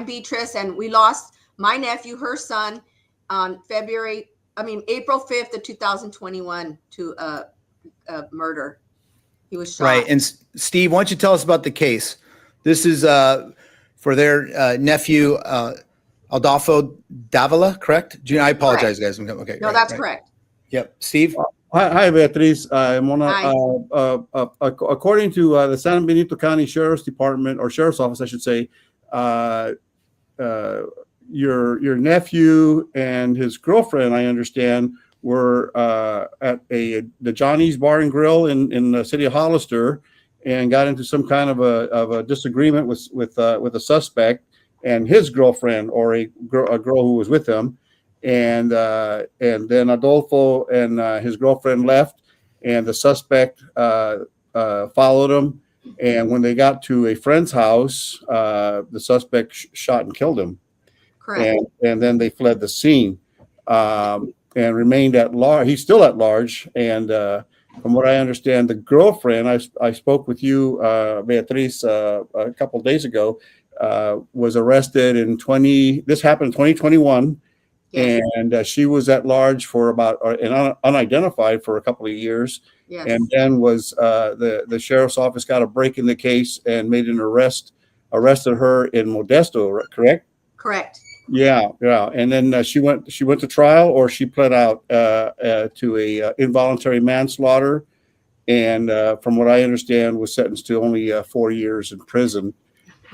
Beatrice, and we lost my nephew, her son, on April 5th of 2021 to murder. He was shot. Right. And Steve, why don't you tell us about the case? This is for their nephew, Adolfo Davila, correct? I apologize, guys. Okay. No, that's correct. Yep. Steve? Hi, Beatriz. According to the San Benito County Sheriff's Department, or Sheriff's Office, I should say, your nephew and his girlfriend, I understand, were at the Johnny's Bar and Grill in the city of Hollister, and got into some kind of a disagreement with a suspect and his girlfriend, or a girl who was with him, and then Adolfo and his girlfriend left, and the suspect followed him. And when they got to a friend's house, the suspect shot and killed him. Correct. And then they fled the scene, and remained at large. He's still at large. And from what I understand, the girlfriend, I spoke with you, Beatriz, a couple of days ago, was arrested this happened in 2021. Yes. And she was at large for about unidentified for a couple of years. Yes. And then was the sheriff's office got a break in the case and made an arrested her in Modesto, correct? Correct. Yeah. And then she went to trial, or she pled out to a involuntary manslaughter, and from what I understand, was sentenced to only 4 years in prison.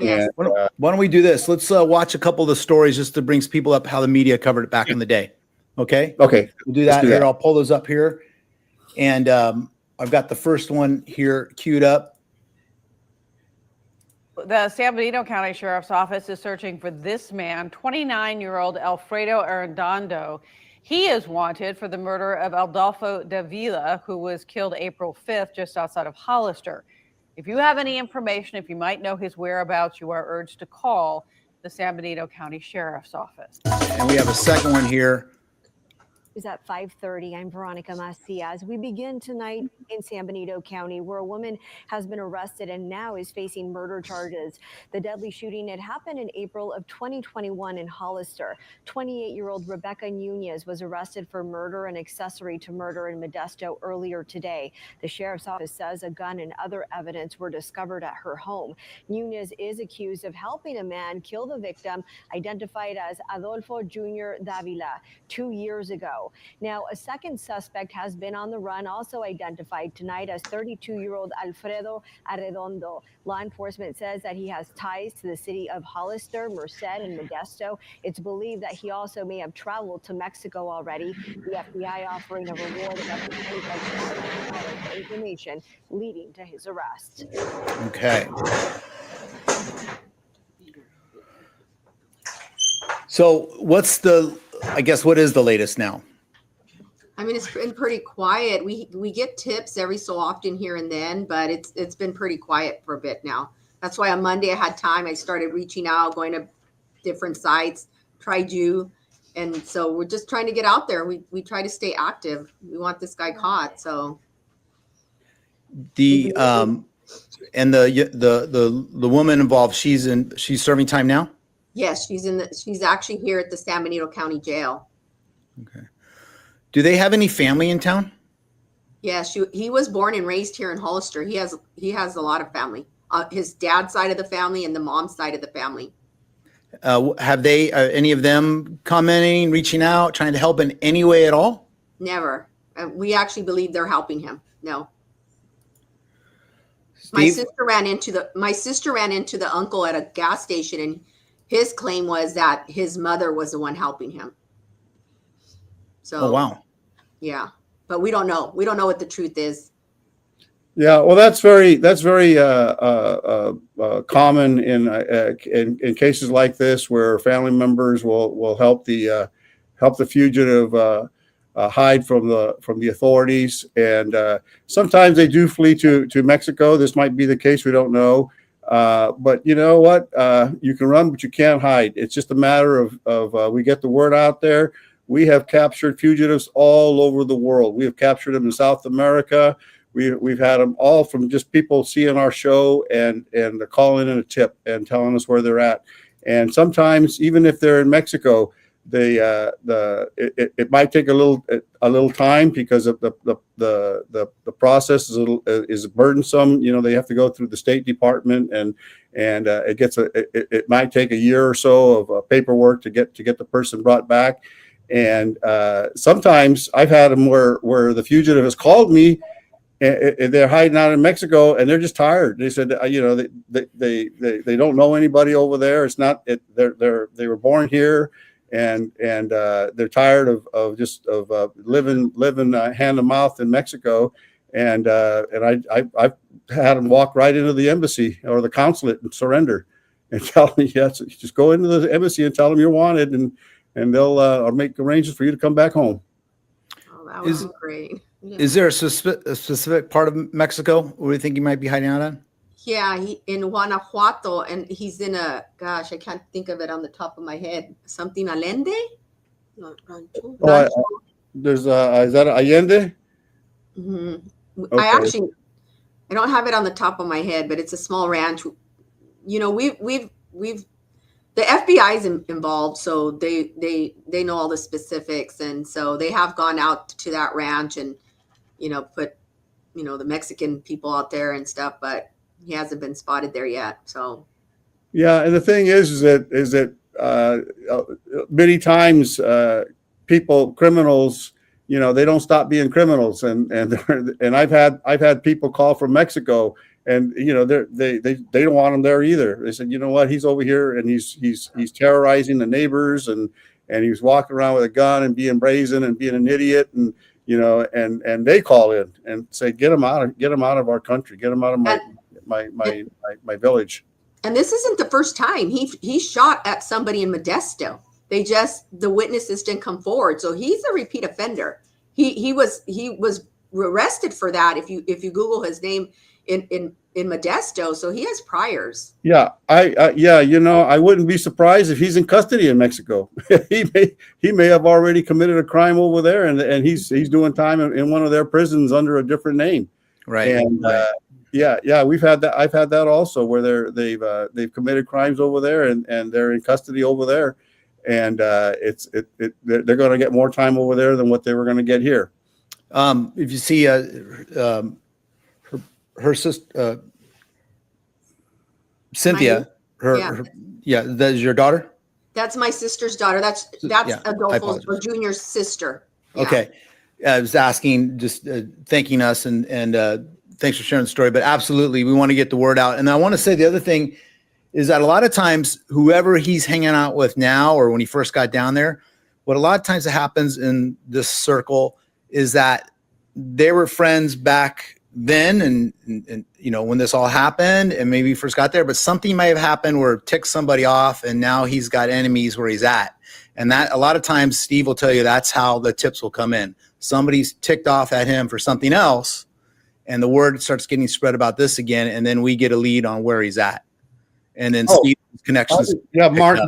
Yes. And, why don't we do this? Let's watch a couple of the stories just to bring people up how the media covered it back in the day. Okay. Okay. We'll do that here. I'll pull those up here. And I've got the first one here queued up. The San Benito County Sheriff's Office is searching for this man, 29-year-old Alfredo Arredondo. He is wanted for the murder of Adolfo Davila, who was killed April 5th just outside of Hollister. If you have any information, if you might know his whereabouts, you are urged to call the San Benito County Sheriff's Office. And we have a second one here. Is at 5:30. I'm Veronica Macias. We begin tonight in San Benito County, where a woman has been arrested and now is facing murder charges. The deadly shooting had happened in April of 2021 in Hollister. 28-year-old Rebecca Nunez was arrested for murder and accessory to murder in Modesto earlier today. The sheriff's office says a gun and other evidence were discovered at her home. Nunez is accused of helping a man kill the victim, identified as Adolfo Jr. Davila, 2 years ago. Now, a second suspect has been on the run, also identified tonight as 32-year-old Alfredo Arredondo. Law enforcement says that he has ties to the city of Hollister, Merced, and Modesto. It's believed that he also may have traveled to Mexico already. The FBI offering a reward of up to $25,000 for information leading to his arrest. Okay. So what is the latest now? I mean, it's been pretty quiet. We get tips every so often here and then, but it's been pretty quiet for a bit now. That's why on Monday I had time. I started reaching out, going to different sites, tried you. And so we're just trying to get out there. We try to stay active. We want this guy caught. So the woman involved, she's serving time now? Yes, she's actually here at the San Benito County Jail. Okay. Do they have any family in town? Yeah, he was born and raised here in Hollister. He has a lot of family. His dad's side of the family and the mom's side of the family. Have they any of them commenting, reaching out, trying to help in any way at all? Never. We actually believe they're helping him. No. Steve? My sister ran into the uncle at a gas station, and his claim was that his mother was the one helping him. So, oh, wow. Yeah, but we don't know. We don't know what the truth is. Yeah, well, that's very common in cases like this, where family members will help the fugitive hide from the authorities, and sometimes they do flee to Mexico. This might be the case. We don't know. But you know what? You can run, but you can't hide. It's just a matter of we get the word out there. We have captured fugitives all over the world. We have captured them in South America. We've had them all from just people seeing our show and calling in a tip and telling us where they're at. And sometimes, even if they're in Mexico, it might take a little time because of the process is burdensome. They have to go through the State Department, and it might take a year or so of paperwork to get the person brought back. And sometimes I've had them where the fugitive has called me. And they're hiding out in Mexico, and they're just tired. They said, they don't know anybody over there. It's not. They were born here, and they're tired of living hand to mouth in Mexico. And I've had them walk right into the embassy or the consulate and surrender, and tell me, yes, just go into the embassy and tell them you're wanted, and they'll make arrangements for you to come back home. Oh, that was great. Yeah. Is there a specific part of Mexico where you think he might be hiding out at? Yeah, in Guanajuato, and he's in I can't think of it on the top of my head. Something Allende? Is that Allende? Mm-hmm. Okay. I don't have it on the top of my head, but it's a small ranch. We've the FBI is involved, so they know all the specifics, and so they have gone out to that ranch and put the Mexican people out there and stuff, but he hasn't been spotted there yet. So yeah, and the thing is that many times criminals, they don't stop being criminals, and I've had people call from Mexico, and they don't want him there either. They said, you know what, he's over here and he's terrorizing the neighbors, and he's walking around with a gun and being brazen and being an idiot, and and they call in and say, get him out of our country, get him out of my village. And this isn't the first time he shot at somebody in Modesto. The witnesses didn't come forward, so he's a repeat offender. He was arrested for that. If you Google his name in Modesto, so he has priors. Yeah, I wouldn't be surprised if he's in custody in Mexico. he may have already committed a crime over there, and he's doing time in one of their prisons under a different name. Right. And we've had that. I've had that also, where they've committed crimes over there, and they're in custody over there, and they're going to get more time over there than what they were going to get here. If you see her sister, Cynthia, that is your daughter? That's my sister's daughter. That's Adolfo Jr.'s sister. Yeah. Okay. I was asking, just thanking us, and thanks for sharing the story, but absolutely, we want to get the word out. And I want to say the other thing is that a lot of times, whoever he's hanging out with now, or when he first got down there, what a lot of times that happens in this circle is that they were friends back then, and when this all happened, and maybe he first got there, but something may have happened where it ticked somebody off, and now he's got enemies where he's at. And that a lot of times, Steve will tell you, that's how the tips will come in. Somebody's ticked off at him for something else, and the word starts getting spread about this again, and then we get a lead on where he's at. And then Steve's connections. Yeah, Mark,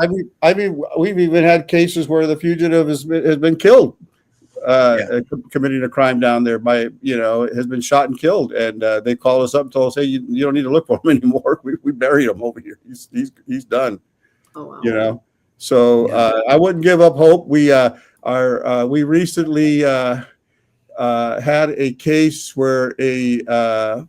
we've even had cases where the fugitive has been killed. Committing a crime down there has been shot and killed, and they called us up and told us, hey, you don't need to look for him anymore. We buried him over here. He's done. Oh, wow. So I wouldn't give up hope. We recently had a case where a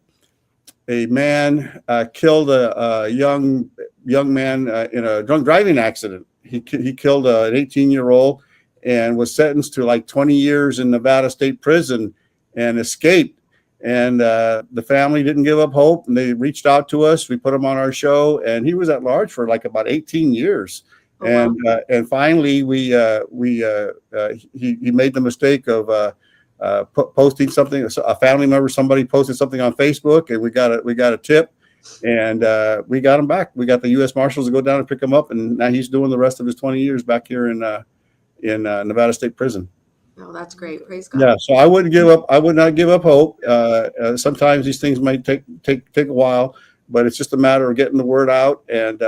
man killed a young man in a drunk driving accident. He killed an 18-year-old. And was sentenced to like 20 years in Nevada State Prison and escaped. And the family didn't give up hope, and they reached out to us. We put him on our show, and he was at large for like about 18 years. Oh, wow. And finally, he made the mistake of posting something. A family member, somebody posted something on Facebook, and we got a tip, and we got him back. We got the U.S. Marshals to go down and pick him up, and now he's doing the rest of his 20 years back here in Nevada State Prison. Oh, that's great. Praise God. Yeah, so I wouldn't give up. I would not give up hope. Sometimes these things might take a while, but it's just a matter of getting the word out. And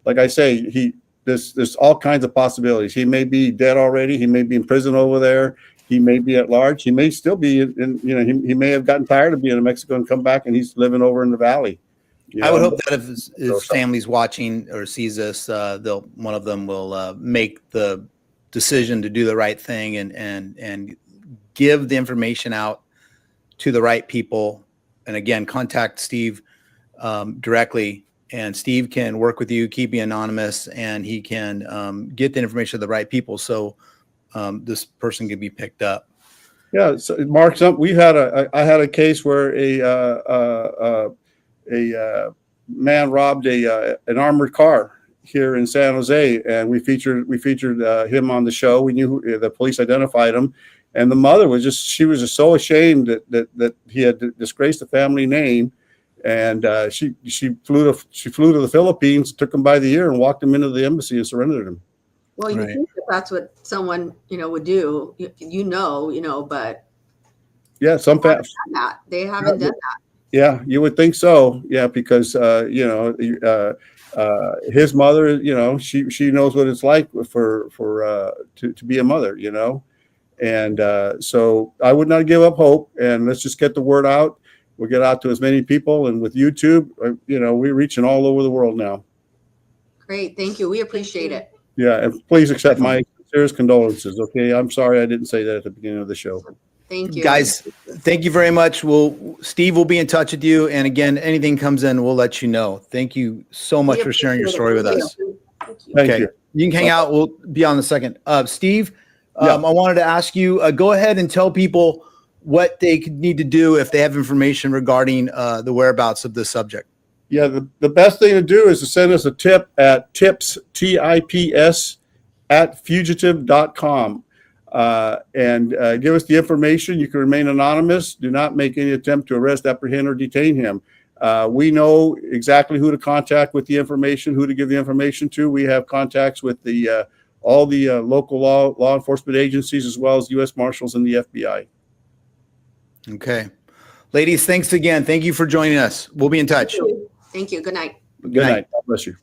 like I say, there's all kinds of possibilities. He may be dead already. He may be in prison over there. He may be at large. He may still be he may have gotten tired of being in Mexico and come back, and he's living over in the valley. You I would know? hope that if his family's watching or sees this, one of them will make the decision to do the right thing and give the information out to the right people. And again, contact Steve directly, and Steve can work with you, keep you anonymous, and he can get the information to the right people so this person can be picked up. Yeah, so Mark, I had a case where a man robbed an armored car here in San Jose, and we featured him on the show. We knew the police identified him, and the mother was just so ashamed that he had disgraced the family name, and she flew to the Philippines, took him by the ear, and walked him into the embassy and surrendered him. Well, you think that's what someone, would do, but yeah, they haven't done that. Yeah, you would think so. Yeah, because his mother, she knows what it's like to be a mother, and so I would not give up hope, and let's just get the word out. We'll get out to as many people, and with YouTube, we're reaching all over the world now. Great, thank you. We appreciate it. Yeah, and please accept my sincerest condolences. Okay, I'm sorry I didn't say that at the beginning of the show. Thank you, guys. Thank you very much. Steve will be in touch with you, and again, anything comes in, we'll let you know. Thank you so much for sharing your story with us. Thank you. You can hang out. We'll be on the second. Steve, I wanted to ask you, go ahead and tell people what they need to do if they have information regarding the whereabouts of this subject. Yeah, the best thing to do is to send us a tip at tips, TIPS, at fugitive.com. And give us the information. You can remain anonymous. Do not make any attempt to arrest, apprehend, or detain him. We know exactly who to contact with the information, who to give the information to. We have contacts with all the local law enforcement agencies, as well as U.S. Marshals and the FBI. Okay. Ladies, thanks again. Thank you for joining us. We'll be in touch. Thank you. Good night. Good night. God bless you.